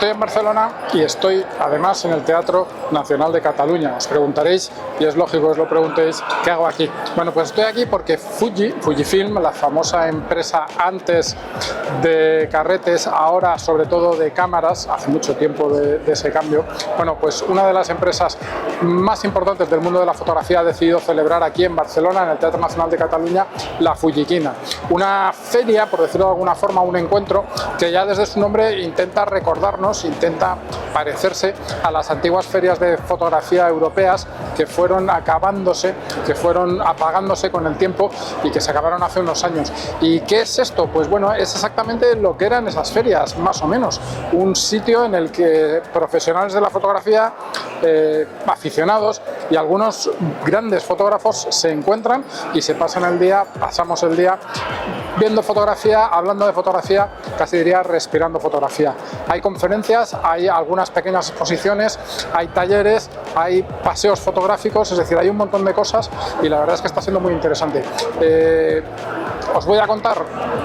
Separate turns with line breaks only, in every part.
Estoy en Barcelona y estoy además en el Teatro Nacional de Cataluña. Os preguntaréis, y es lógico que os lo preguntéis, ¿qué hago aquí? Bueno, pues estoy aquí porque Fujifilm, la famosa empresa antes de carretes, ahora sobre todo de cámaras, hace mucho tiempo de ese cambio, bueno, pues una de las empresas más importantes del mundo de la fotografía ha decidido celebrar aquí en Barcelona, en el Teatro Nacional de Cataluña, la Fujiquina. Una feria, por decirlo de alguna forma, un encuentro que ya desde su nombre intenta recordarnos, intenta parecerse a las antiguas ferias de fotografía europeas que fueron acabándose, que fueron apagándose con el tiempo y que se acabaron hace unos años. ¿Y qué es esto? Pues bueno, es exactamente lo que eran esas ferias, más o menos. Un sitio en el que profesionales de la fotografía, aficionados y algunos grandes fotógrafos se encuentran y se pasamos el día viendo fotografía, hablando de fotografía, casi diría respirando fotografía. Hay conferencias, hay algunas pequeñas exposiciones, hay talleres, hay paseos fotográficos, es decir, hay un montón de cosas y la verdad es que está siendo muy interesante. Os voy a contar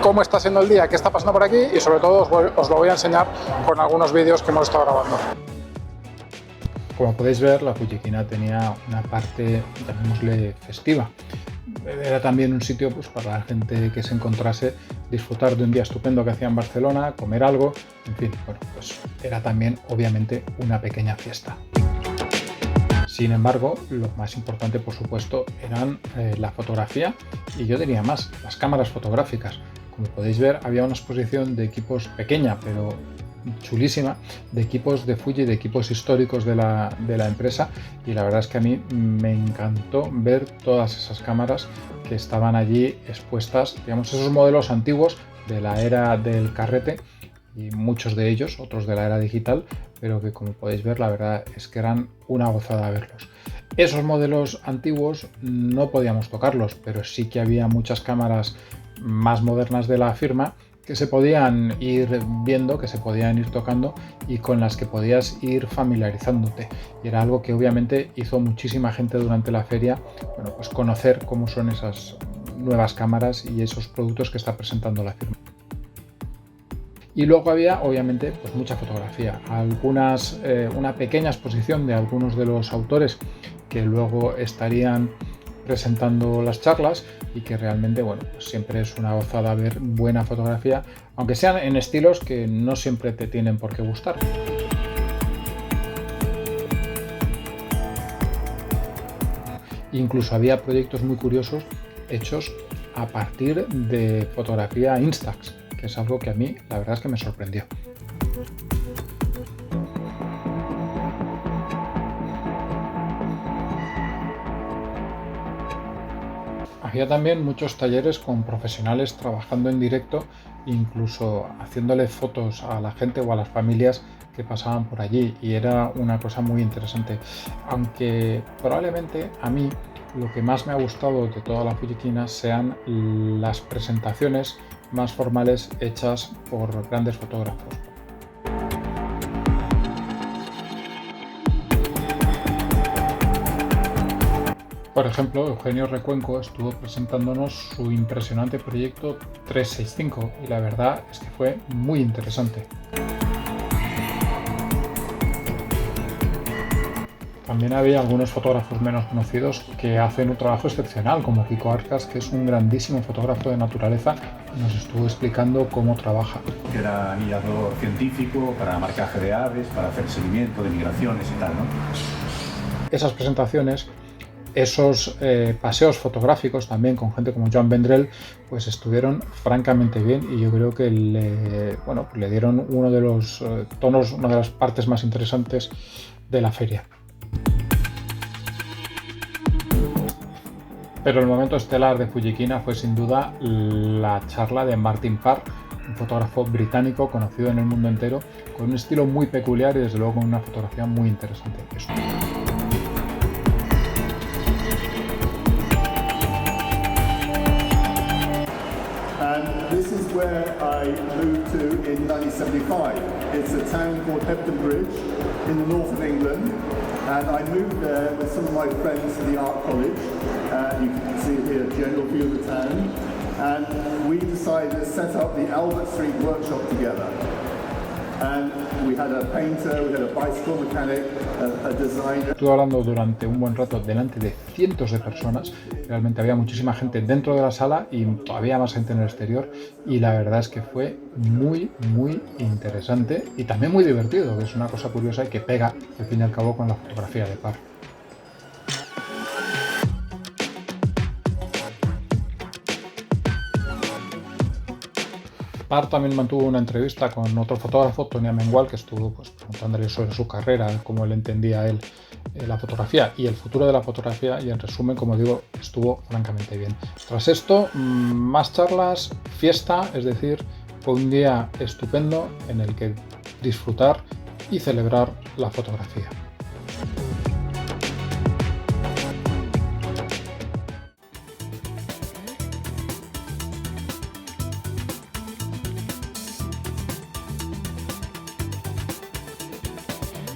cómo está siendo el día, qué está pasando por aquí y sobre todo os lo voy a enseñar con algunos vídeos que hemos estado grabando.
Como podéis ver, la Fujiquina tenía una parte, llamémosle, festiva. Era también un sitio pues, para la gente que se encontrase, disfrutar de un día estupendo que hacía en Barcelona, comer algo, en fin, bueno, pues era también obviamente una pequeña fiesta. Sin embargo, lo más importante, por supuesto, eran la fotografía y yo diría más, las cámaras fotográficas. Como podéis ver, había una exposición de equipos pequeña, pero chulísima, de equipos de Fuji, de equipos históricos de la empresa, y la verdad es que a mí me encantó ver todas esas cámaras que estaban allí expuestas, digamos, esos modelos antiguos de la era del carrete y muchos de ellos, otros de la era digital, pero que como podéis ver la verdad es que eran una gozada verlos. Esos modelos antiguos no podíamos tocarlos, pero sí que había muchas cámaras más modernas de la firma que se podían ir viendo, que se podían ir tocando y con las que podías ir familiarizándote. Y era algo que obviamente hizo muchísima gente durante la feria, bueno, pues conocer cómo son esas nuevas cámaras y esos productos que está presentando la firma. Y luego había obviamente pues mucha fotografía, una pequeña exposición de algunos de los autores que luego estarían presentando las charlas y que realmente, bueno, pues siempre es una gozada ver buena fotografía, aunque sean en estilos que no siempre te tienen por qué gustar. Incluso había proyectos muy curiosos hechos a partir de fotografía Instax, que es algo que a mí la verdad es que me sorprendió. Había también muchos talleres con profesionales trabajando en directo, incluso haciéndole fotos a la gente o a las familias que pasaban por allí, y era una cosa muy interesante. Aunque probablemente a mí lo que más me ha gustado de toda la Fujiquina sean las presentaciones más formales hechas por grandes fotógrafos. Por ejemplo, Eugenio Recuenco estuvo presentándonos su impresionante proyecto 365 y la verdad es que fue muy interesante. También había algunos fotógrafos menos conocidos que hacen un trabajo excepcional, como Kiko Arcas, que es un grandísimo fotógrafo de naturaleza, y nos estuvo explicando cómo trabaja.
Era guiador científico para marcaje de aves, para hacer seguimiento de migraciones y tal, ¿no?
Esas presentaciones, esos paseos fotográficos también con gente como Joan Vendrell, pues estuvieron francamente bien y yo creo que le dieron uno de los tonos, una de las partes más interesantes de la feria. Pero el momento estelar de Fujiquina fue sin duda la charla de Martin Parr, un fotógrafo británico conocido en el mundo entero, con un estilo muy peculiar y desde luego con una fotografía muy interesante.
This is where I moved to in 1975. It's a town called Hebden Bridge in the north of England, and I moved there with some of my friends to the Art College. You can see here a general view of the town, and we decided to set up the Albert Street Workshop together. And we had a painter, we had a bicycle mechanic, a designer.
Estuve hablando durante un buen rato delante de cientos de personas. Realmente había muchísima gente dentro de la sala y todavía más gente en el exterior. Y la verdad es que fue muy interesante y también muy divertido, que es una cosa curiosa y que pega, al fin y al cabo, con la fotografía de Parr. Parr también mantuvo una entrevista con otro fotógrafo, Tony Amengual, que estuvo preguntándole sobre su carrera, cómo él entendía la fotografía y el futuro de la fotografía, y en resumen, como digo, estuvo francamente bien. Tras esto, más charlas, fiesta, es decir, fue un día estupendo en el que disfrutar y celebrar la fotografía.